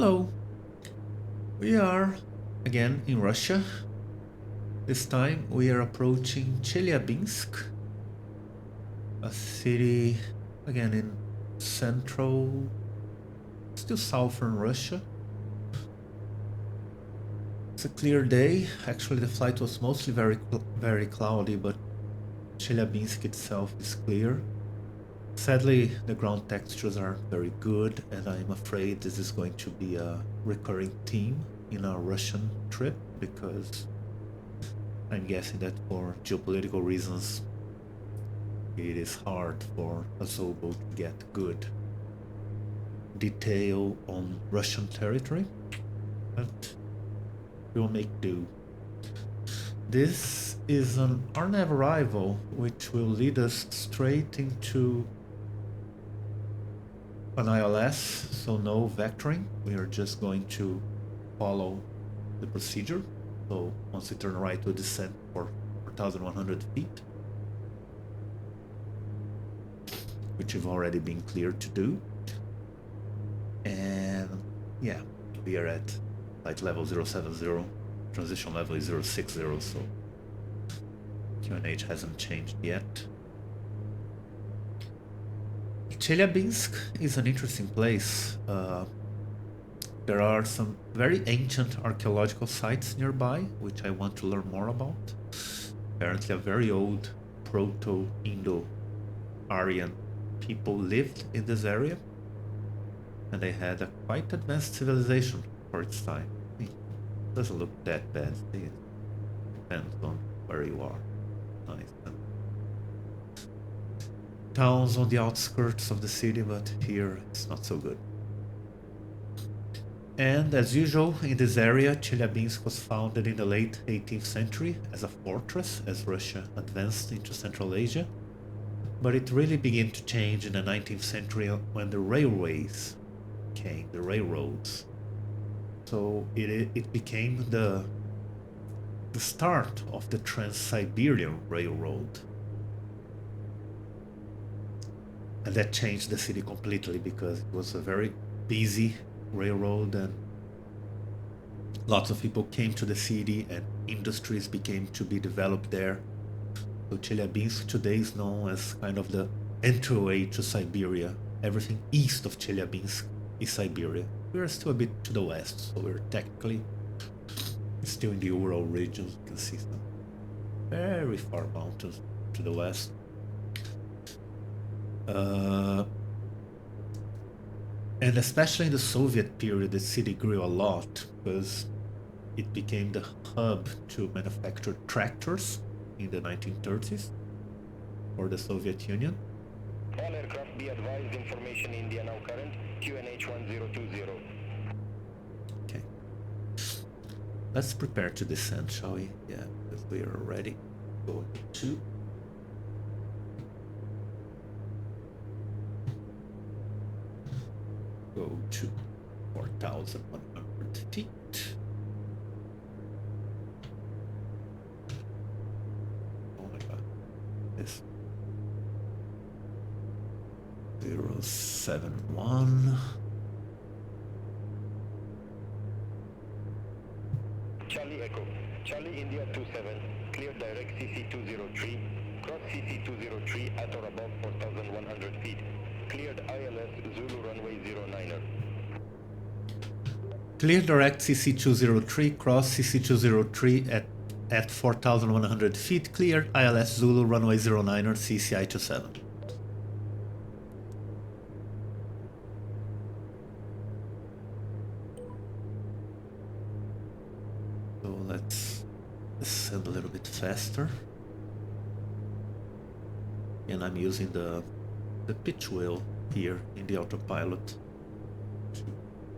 So, we are again in Russia. This time we are approaching Chelyabinsk, a city again in central, still southern Russia. It's a clear day. Actually, the flight was mostly very cloudy, but Chelyabinsk itself is clear. Sadly, the ground textures aren't very good, and I'm afraid this is going to be a recurring theme in our Russian trip, because I'm guessing that for geopolitical reasons, it is hard for a Zobo to get good detail on Russian territory, but we'll make do. This is an RNAV arrival, which will lead us straight into an ILS, so no vectoring. We are just going to follow the procedure. So once we turn right, we'll descend for 4,100 feet, which we've already been cleared to do. And yeah, we are at flight level 070. Transition level is 060, so QNH hasn't changed yet. Chelyabinsk is an interesting place. There are some very ancient archaeological sites nearby, which I want to learn more about. Apparently a very old Proto-Indo-Aryan people lived in this area, and they had a quite advanced civilization for its time. It doesn't look that bad. It depends on where you are. Nice. Towns on the outskirts of the city, but here it's not so good. And as usual, in this area, Chelyabinsk was founded in the late 18th century as a fortress as Russia advanced into Central Asia. But it really began to change in the 19th century when the railways came, the railroads. So it became the start of the Trans-Siberian Railroad. And that changed the city completely, because it was a very busy railroad and lots of people came to the city and industries began to be developed there. So Chelyabinsk today is known as kind of the entryway to Siberia. Everything east of Chelyabinsk is Siberia. We're still a bit to the west, so we're technically still in the Ural region. You can see some very far mountains to the west. And especially in the Soviet period, the city grew a lot because it became the hub to manufacture tractors in the 1930s for the Soviet Union. All aircraft be advised, information India now current, QNH 1020. Okay. Let's prepare to descend, shall we? Yeah, because we are ready. Go to. Go to 4,100 feet. Oh my god. This 071. Charlie Echo, Charlie India 27, clear direct CC 203, cross CC 203 at or above 4,100 feet. Cleared ILS Zulu runway 09er. Clear direct CC203, cross CC203 at 4,100 feet, cleared ILS Zulu runway 09er, CCI 27. So let's descend a little bit faster. And I'm using the pitch wheel here in the autopilot to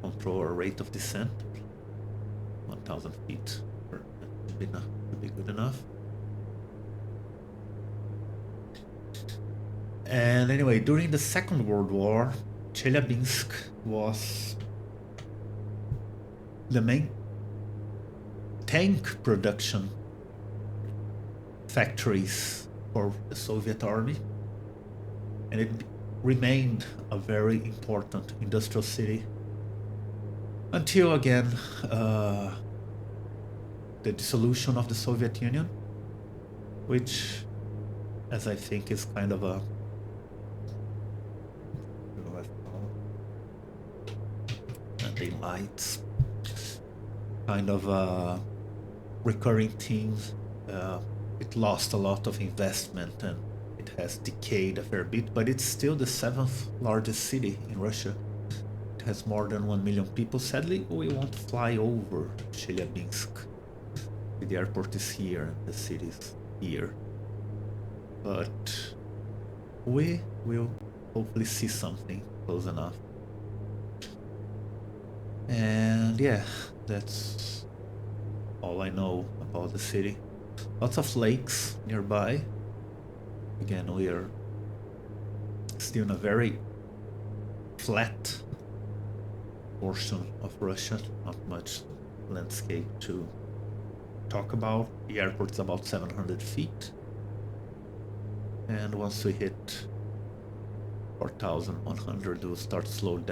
control our rate of descent. 1,000 feet would be good enough. And anyway, during the Second World War, Chelyabinsk was the main tank production factories for the Soviet Army, and it remained a very important industrial city until again the dissolution of the Soviet Union, which, as I think, is kind of a the lights, kind of a recurring theme. It lost a lot of investment and it has decayed a fair bit, but it's still the 7th largest city in Russia. It has more than 1 million people. Sadly, we won't fly over Chelyabinsk. The airport is here and the city is here. But we will hopefully see something close enough. And yeah, that's all I know about the city. Lots of lakes nearby. Again, we are still in a very flat portion of Russia, not much landscape to talk about. The airport is about 700 feet. And once we hit 4,100, we'll start slowing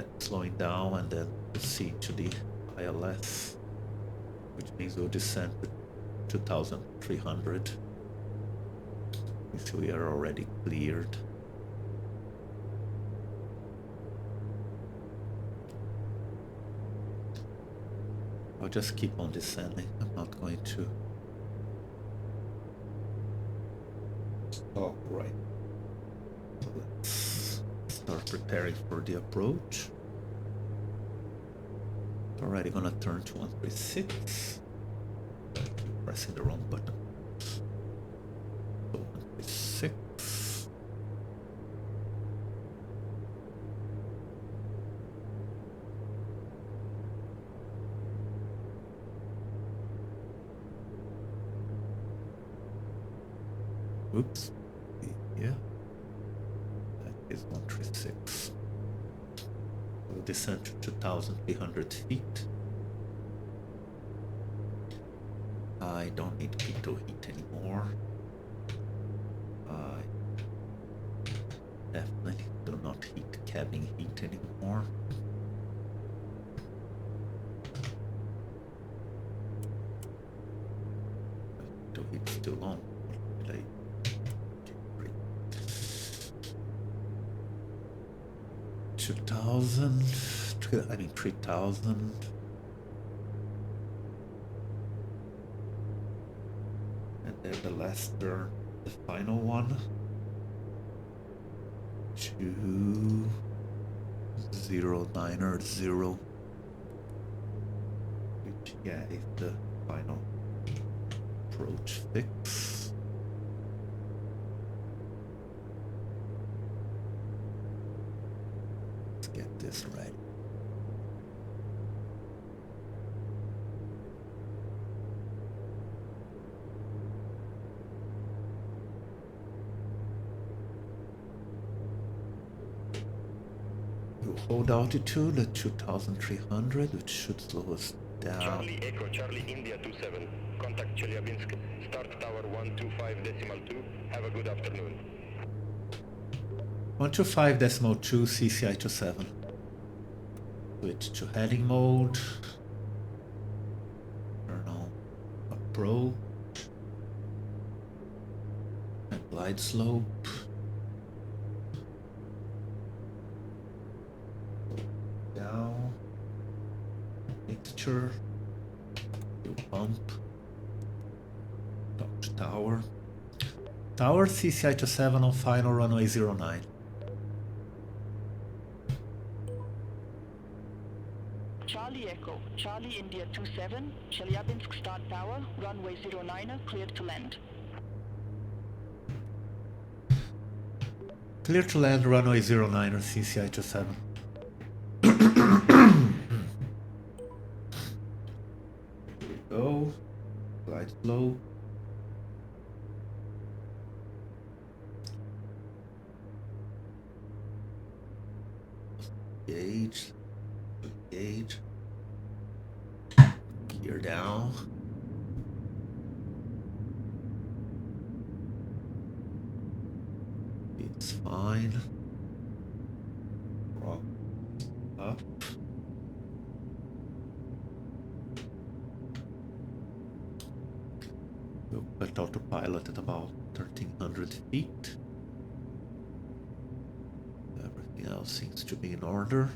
down and then proceed to the ILS, which means we'll descend to 2,300 if we are already cleared. I'll just keep on descending. I'm not going to stop right. So let's start preparing for the approach. Already gonna turn to 136. Keep pressing the wrong button. So 136. Oops. Yeah. That is 136. We'll descend to 2,300 feet. I don't need pitot heat anymore. I definitely do not heat cabin heat anymore. Pitot heat is too long. 2,000, I mean 3,000. And then the last turn, the final one. 2090, which yeah is the final approach fix. Get this right. We'll hold altitude at 2,300, which should slow us down. Charlie Echo, Charlie India 27. Contact Chelyabinsk. Start tower 125.2. Have a good afternoon. 125.2 CCI 27. Switch to heading mode. Turn on approach. And glide slope. Down. Mixture. Pump. Touch tower. Tower CCI 27 on final runway 09. Charlie Echo, Charlie India 27, Chelyabinsk start tower, runway 09, cleared to land. Clear to land, runway 09 or CCI 27. Here we go. Glide slope. Gauge. Gauge. Gear down. It's fine. Rock up. We'll put autopilot at about 1300 feet. Everything else seems to be in order.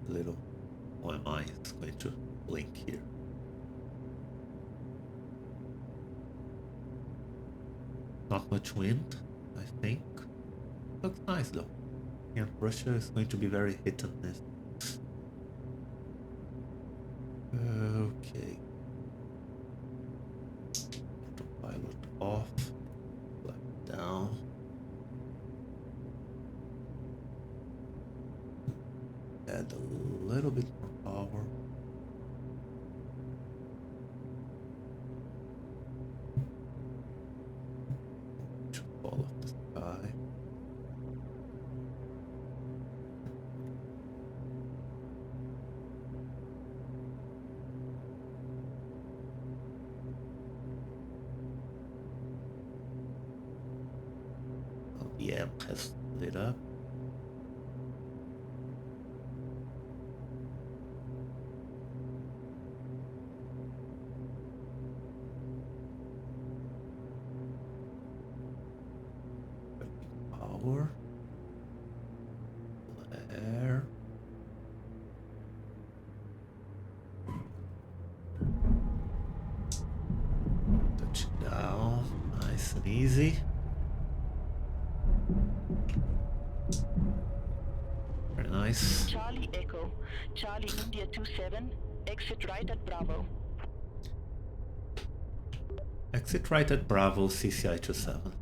Little OMI is going to blink here. Not much wind, I think. Looks nice though. Yeah, Russia is going to be very hit and miss. Okay. Autopilot off. Flag down. Add a little bit more power. To fall off the sky. Oh, the amp has lit up. Power. Flare. Touch down. Nice and easy. Very nice. Charlie Echo, Charlie India 27, exit right at Bravo. Exit right at Bravo, CCI 27.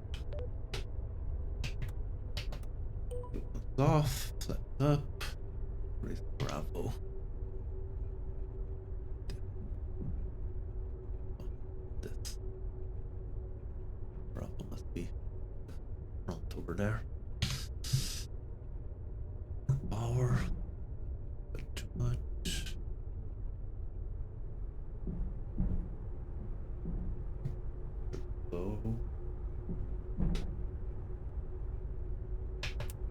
Off, flat up. Where is Bravo? This. Bravo must be front over there. Power. But too much. Low.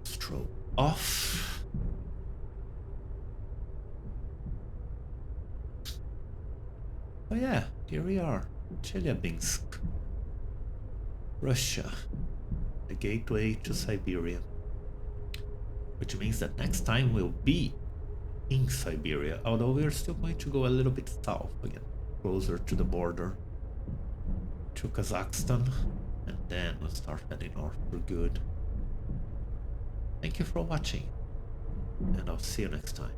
Strobe off. Oh yeah, here we are. Chelyabinsk, Russia. The gateway to Siberia. Which means that next time we'll be in Siberia, although we're still going to go a little bit south again, closer to the border to Kazakhstan, and then we'll start heading north for good. Thank you for watching, and I'll see you next time.